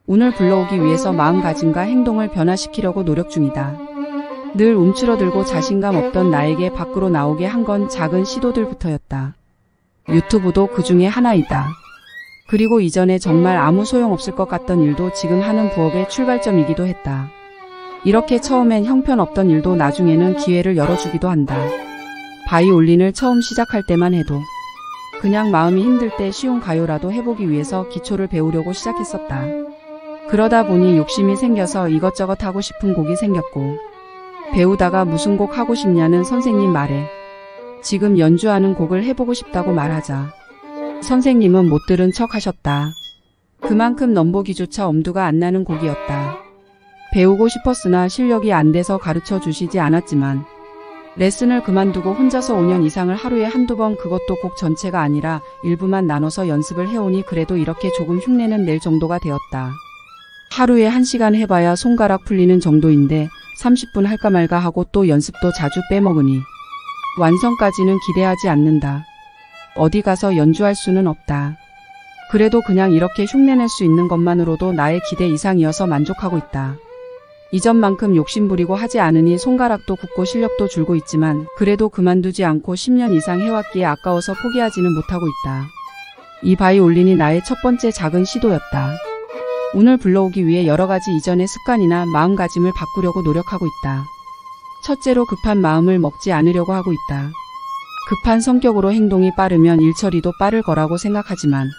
운을 불러오기 위해서 마음가짐과 행동을 변화시키려고 노력 중이다. 늘 움츠러들고 자신감 없던 나에게 밖으로 나오게 한 건 작은 시도들부터였다. 유튜브도 그 중에 하나이다. 그리고 이전에 정말 아무 소용없을 것 같던 일도 지금 하는 부업의 출발점이기도 했다. 이렇게 처음엔 형편없던 일도 나중에는 기회를 열어주기도 한다. 바이올린을 처음 시작할 때만 해도 그냥 마음이 힘들 때 쉬운 가요라도 해보기 위해서 기초를 배우려고 시작했었다. 그러다 보니 욕심이 생겨서 이것저것 하고 싶은 곡이 생겼고, 배우다가 무슨 곡 하고 싶냐는 선생님 말에 지금 연주하는 곡을 해보고 싶다고 말하자 선생님은 못 들은 척 하셨다. 그만큼 넘보기조차 엄두가 안 나는 곡이었다. 배우고 싶었으나 실력이 안 돼서 가르쳐 주시지 않았지만 레슨을 그만두고 혼자서 5년 이상을 하루에 한두 번, 그것도 곡 전체가 아니라 일부만 나눠서 연습을 해오니 그래도 이렇게 조금 흉내는 낼 정도가 되었다. 하루에 1시간 해봐야 손가락 풀리는 정도인데 30분 할까 말까 하고 또 연습도 자주 빼먹으니 완성까지는 기대하지 않는다. 어디 가서 연주할 수는 없다. 그래도 그냥 이렇게 흉내낼 수 있는 것만으로도 나의 기대 이상이어서 만족하고 있다. 이전만큼 욕심부리고 하지 않으니 손가락도 굳고 실력도 줄고 있지만 그래도 그만두지 않고 10년 이상 해왔기에 아까워서 포기하지는 못하고 있다. 이 바이올린이 나의 첫 번째 작은 시도였다. 운을 불러오기 위해 여러가지 이전의 습관이나 마음가짐을 바꾸려고 노력하고 있다. 첫째로 급한 마음을 먹지 않으려고 하고 있다. 급한 성격으로 행동이 빠르면 일처리도 빠를 거라고 생각하지만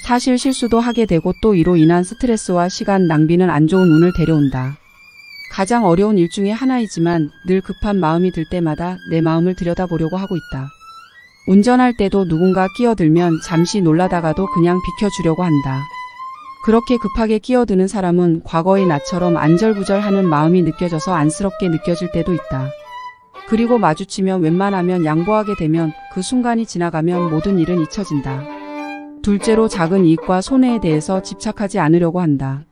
사실 실수도 하게 되고 또 이로 인한 스트레스와 시간 낭비는 안 좋은 운을 데려온다. 가장 어려운 일 중에 하나이지만 늘 급한 마음이 들 때마다 내 마음을 들여다보려고 하고 있다. 운전할 때도 누군가 끼어들면 잠시 놀라다가도 그냥 비켜주려고 한다. 그렇게 급하게 끼어드는 사람은 과거의 나처럼 안절부절하는 마음이 느껴져서 안쓰럽게 느껴질 때도 있다. 그리고 마주치면 웬만하면 양보하게 되면 그 순간이 지나가면 모든 일은 잊혀진다. 둘째로 작은 이익과 손해에 대해서 집착하지 않으려고 한다.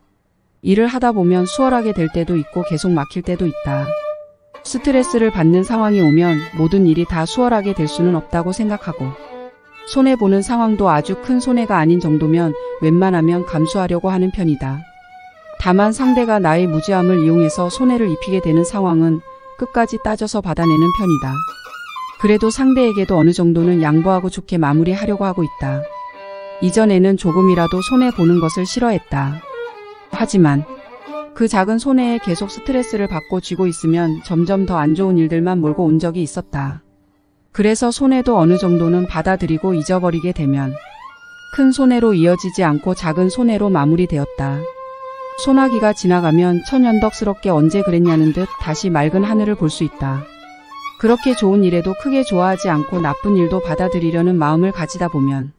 일을 하다 보면 수월하게 될 때도 있고 계속 막힐 때도 있다. 스트레스를 받는 상황이 오면 모든 일이 다 수월하게 될 수는 없다고 생각하고 손해보는 상황도 아주 큰 손해가 아닌 정도면 웬만하면 감수하려고 하는 편이다. 다만 상대가 나의 무지함을 이용해서 손해를 입히게 되는 상황은 끝까지 따져서 받아내는 편이다. 그래도 상대에게도 어느 정도는 양보하고 좋게 마무리하려고 하고 있다. 이전에는 조금이라도 손해보는 것을 싫어했다. 하지만 그 작은 손해에 계속 스트레스를 받고 쥐고 있으면 점점 더 안 좋은 일들만 몰고 온 적이 있었다. 그래서 손해도 어느 정도는 받아들이고 잊어버리게 되면 큰 손해로 이어지지 않고 작은 손해로 마무리되었다. 소나기가 지나가면 천연덕스럽게 언제 그랬냐는 듯 다시 맑은 하늘을 볼 수 있다. 그렇게 좋은 일에도 크게 좋아하지 않고 나쁜 일도 받아들이려는 마음을 가지다 보면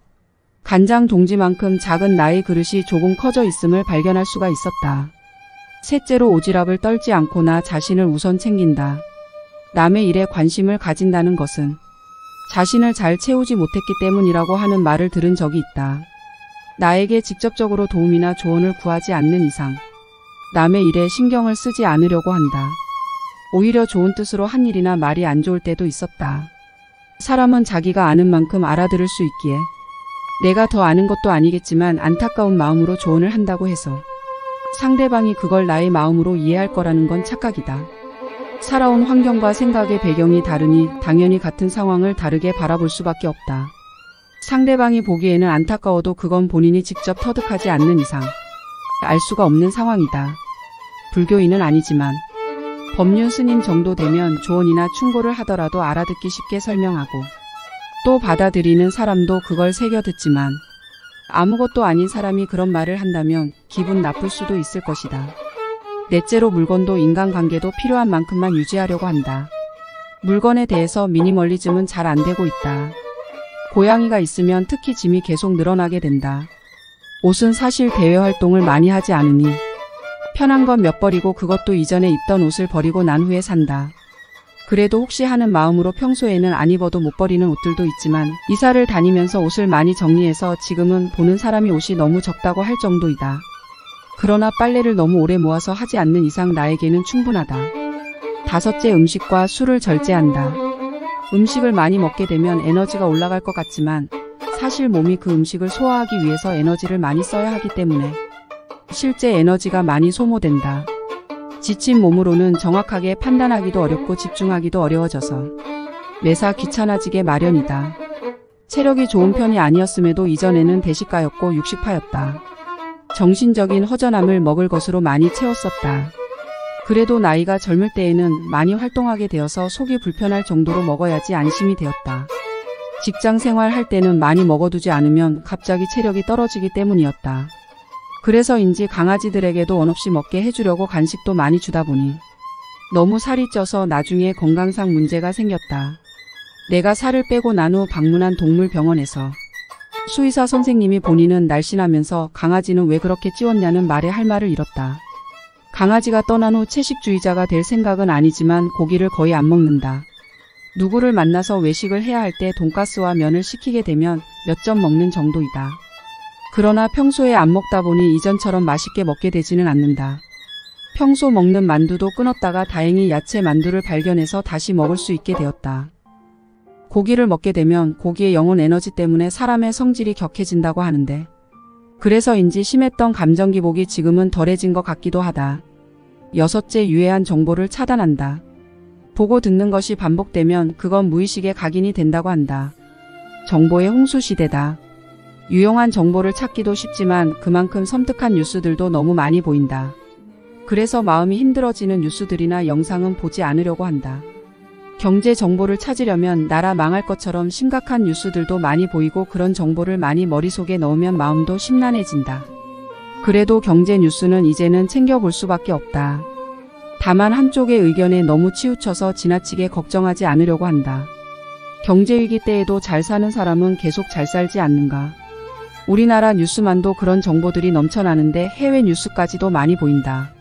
간장 동지만큼 작은 나의 그릇이 조금 커져 있음을 발견할 수가 있었다. 셋째로 오지랖을 떨지 않고 나 자신을 우선 챙긴다. 남의 일에 관심을 가진다는 것은 자신을 잘 채우지 못했기 때문이라고 하는 말을 들은 적이 있다. 나에게 직접적으로 도움이나 조언을 구하지 않는 이상 남의 일에 신경을 쓰지 않으려고 한다. 오히려 좋은 뜻으로 한 일이나 말이 안 좋을 때도 있었다. 사람은 자기가 아는 만큼 알아들을 수 있기에 내가 더 아는 것도 아니겠지만 안타까운 마음으로 조언을 한다고 해서 상대방이 그걸 나의 마음으로 이해할 거라는 건 착각이다. 살아온 환경과 생각의 배경이 다르니 당연히 같은 상황을 다르게 바라볼 수밖에 없다. 상대방이 보기에는 안타까워도 그건 본인이 직접 터득하지 않는 이상 알 수가 없는 상황이다. 불교인은 아니지만 법륜 스님 정도 되면 조언이나 충고를 하더라도 알아듣기 쉽게 설명하고 또 받아들이는 사람도 그걸 새겨 듣지만 아무것도 아닌 사람이 그런 말을 한다면 기분 나쁠 수도 있을 것이다. 넷째로 물건도 인간관계도 필요한 만큼만 유지하려고 한다. 물건에 대해서 미니멀리즘은 잘 안 되고 있다. 고양이가 있으면 특히 짐이 계속 늘어나게 된다. 옷은 사실 대외 활동을 많이 하지 않으니 편한 건 몇 벌이고 그것도 이전에 입던 옷을 버리고 난 후에 산다. 그래도 혹시 하는 마음으로 평소에는 안 입어도 못 버리는 옷들도 있지만 이사를 다니면서 옷을 많이 정리해서 지금은 보는 사람이 옷이 너무 적다고 할 정도이다. 그러나 빨래를 너무 오래 모아서 하지 않는 이상 나에게는 충분하다. 다섯째, 음식과 술을 절제한다. 음식을 많이 먹게 되면 에너지가 올라갈 것 같지만 사실 몸이 그 음식을 소화하기 위해서 에너지를 많이 써야 하기 때문에 실제 에너지가 많이 소모된다. 지친 몸으로는 정확하게 판단하기도 어렵고 집중하기도 어려워져서 매사 귀찮아지게 마련이다. 체력이 좋은 편이 아니었음에도 이전에는 대식가였고 육식파였다. 정신적인 허전함을 먹을 것으로 많이 채웠었다. 그래도 나이가 젊을 때에는 많이 활동하게 되어서 속이 불편할 정도로 먹어야지 안심이 되었다. 직장 생활할 때는 많이 먹어두지 않으면 갑자기 체력이 떨어지기 때문이었다. 그래서인지 강아지들에게도 원 없이 먹게 해주려고 간식도 많이 주다 보니 너무 살이 쪄서 나중에 건강상 문제가 생겼다. 내가 살을 빼고 난 후 방문한 동물병원에서 수의사 선생님이 본인은 날씬하면서 강아지는 왜 그렇게 찌웠냐는 말에 할 말을 잃었다. 강아지가 떠난 후 채식주의자가 될 생각은 아니지만 고기를 거의 안 먹는다. 누구를 만나서 외식을 해야 할 때 돈가스와 면을 시키게 되면 몇 점 먹는 정도이다. 그러나 평소에 안 먹다 보니 이전처럼 맛있게 먹게 되지는 않는다. 평소 먹는 만두도 끊었다가 다행히 야채 만두를 발견해서 다시 먹을 수 있게 되었다. 고기를 먹게 되면 고기의 영혼 에너지 때문에 사람의 성질이 격해진다고 하는데 그래서인지 심했던 감정 기복이 지금은 덜해진 것 같기도 하다. 6째, 유해한 정보를 차단한다. 보고 듣는 것이 반복되면 그건 무의식에 각인이 된다고 한다. 정보의 홍수 시대다. 유용한 정보를 찾기도 쉽지만 그만큼 섬뜩한 뉴스들도 너무 많이 보인다. 그래서 마음이 힘들어지는 뉴스들이나 영상은 보지 않으려고 한다. 경제 정보를 찾으려면 나라 망할 것처럼 심각한 뉴스들도 많이 보이고 그런 정보를 많이 머릿속에 넣으면 마음도 심란해진다. 그래도 경제 뉴스는 이제는 챙겨볼 수밖에 없다. 다만 한쪽의 의견에 너무 치우쳐서 지나치게 걱정하지 않으려고 한다. 경제위기 때에도 잘 사는 사람은 계속 잘 살지 않는가. 우리나라 뉴스만도 그런 정보들이 넘쳐나는데 해외 뉴스까지도 많이 보인다.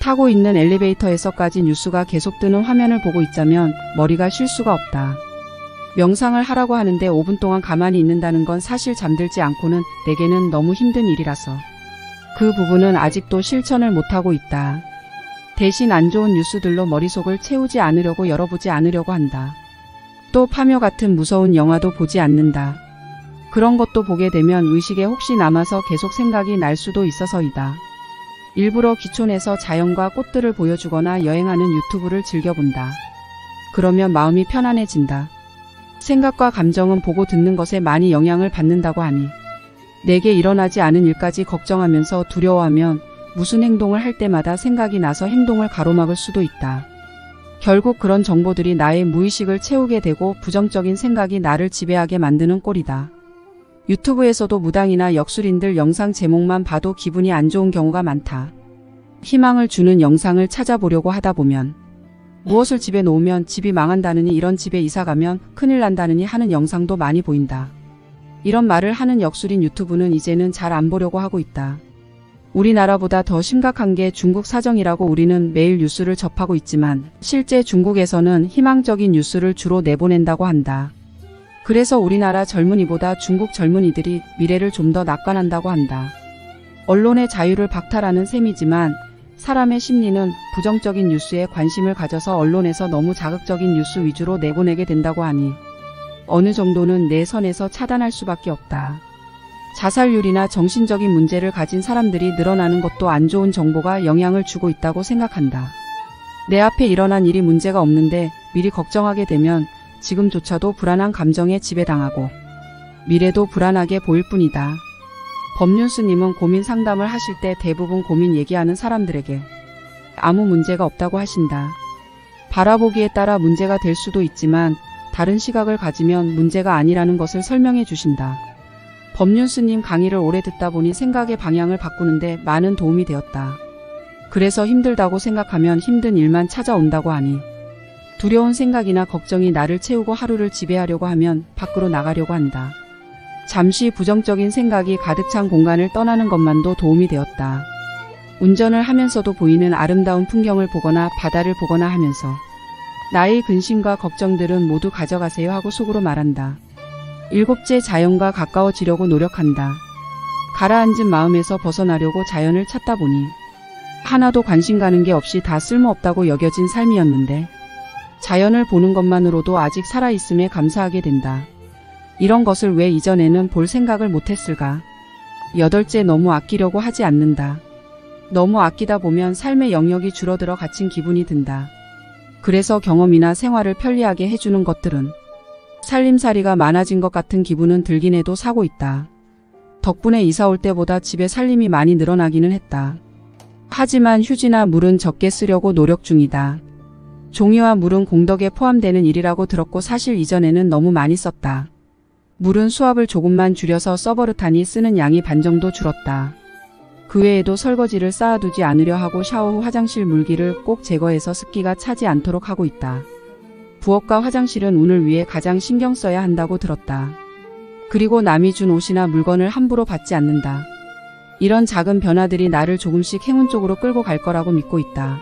타고 있는 엘리베이터에서까지 뉴스가 계속 뜨는 화면을 보고 있자면 머리가 쉴 수가 없다. 명상을 하라고 하는데 5분 동안 가만히 있는다는 건 사실 잠들지 않고는 내게는 너무 힘든 일이라서 그 부분은 아직도 실천을 못하고 있다. 대신 안 좋은 뉴스들로 머릿속을 채우지 않으려고 열어보지 않으려고 한다. 또 파묘 같은 무서운 영화도 보지 않는다. 그런 것도 보게 되면 의식에 혹시 남아서 계속 생각이 날 수도 있어서이다. 일부러 귀촌해서 자연과 꽃들을 보여주거나 여행하는 유튜브를 즐겨본다. 그러면 마음이 편안해진다. 생각과 감정은 보고 듣는 것에 많이 영향을 받는다고 하니 내게 일어나지 않은 일까지 걱정하면서 두려워하면 무슨 행동을 할 때마다 생각이 나서 행동을 가로막을 수도 있다. 결국 그런 정보들이 나의 무의식을 채우게 되고 부정적인 생각이 나를 지배하게 만드는 꼴이다. 유튜브에서도 무당이나 역술인들 영상 제목만 봐도 기분이 안 좋은 경우가 많다. 희망을 주는 영상을 찾아보려고 하다 보면 무엇을 집에 놓으면 집이 망한다느니 이런 집에 이사가면 큰일 난다느니 하는 영상도 많이 보인다. 이런 말을 하는 역술인 유튜브는 이제는 잘 안 보려고 하고 있다. 우리나라보다 더 심각한 게 중국 사정이라고 우리는 매일 뉴스를 접하고 있지만 실제 중국에서는 희망적인 뉴스를 주로 내보낸다고 한다. 그래서 우리나라 젊은이보다 중국 젊은이들이 미래를 좀 더 낙관한다고 한다. 언론의 자유를 박탈하는 셈이지만 사람의 심리는 부정적인 뉴스에 관심을 가져서 언론에서 너무 자극적인 뉴스 위주로 내보내게 된다고 하니 어느 정도는 내 선에서 차단할 수밖에 없다. 자살률이나 정신적인 문제를 가진 사람들이 늘어나는 것도 안 좋은 정보가 영향을 주고 있다고 생각한다. 내 앞에 일어난 일이 문제가 없는데 미리 걱정하게 되면 지금조차도 불안한 감정에 지배당하고 미래도 불안하게 보일 뿐이다. 법륜스님은 고민 상담을 하실 때 대부분 고민 얘기하는 사람들에게 아무 문제가 없다고 하신다. 바라보기에 따라 문제가 될 수도 있지만 다른 시각을 가지면 문제가 아니라는 것을 설명해 주신다. 법륜스님 강의를 오래 듣다 보니 생각의 방향을 바꾸는데 많은 도움이 되었다. 그래서 힘들다고 생각하면 힘든 일만 찾아온다고 하니 두려운 생각이나 걱정이 나를 채우고 하루를 지배하려고 하면 밖으로 나가려고 한다. 잠시 부정적인 생각이 가득 찬 공간을 떠나는 것만도 도움이 되었다. 운전을 하면서도 보이는 아름다운 풍경을 보거나 바다를 보거나 하면서 나의 근심과 걱정들은 모두 가져가세요 하고 속으로 말한다. 7째, 자연과 가까워지려고 노력한다. 가라앉은 마음에서 벗어나려고 자연을 찾다 보니 하나도 관심 가는 게 없이 다 쓸모없다고 여겨진 삶이었는데 자연을 보는 것만으로도 아직 살아있음에 감사하게 된다. 이런 것을 왜 이전에는 볼 생각을 못했을까? 8째, 너무 아끼려고 하지 않는다. 너무 아끼다 보면 삶의 영역이 줄어들어 갇힌 기분이 든다. 그래서 경험이나 생활을 편리하게 해주는 것들은 살림살이가 많아진 것 같은 기분은 들긴 해도 사고 있다. 덕분에 이사 올 때보다 집에 살림이 많이 늘어나기는 했다. 하지만 휴지나 물은 적게 쓰려고 노력 중이다. 종이와 물은 공덕에 포함되는 일이라고 들었고 사실 이전에는 너무 많이 썼다. 물은 수압을 조금만 줄여서 써버릇하니 쓰는 양이 반 정도 줄었다. 그 외에도 설거지를 쌓아두지 않으려 하고 샤워 후 화장실 물기를 꼭 제거해서 습기가 차지 않도록 하고 있다. 부엌과 화장실은 운을 위해 가장 신경 써야 한다고 들었다. 그리고 남이 준 옷이나 물건을 함부로 받지 않는다. 이런 작은 변화들이 나를 조금씩 행운 쪽으로 끌고 갈 거라고 믿고 있다.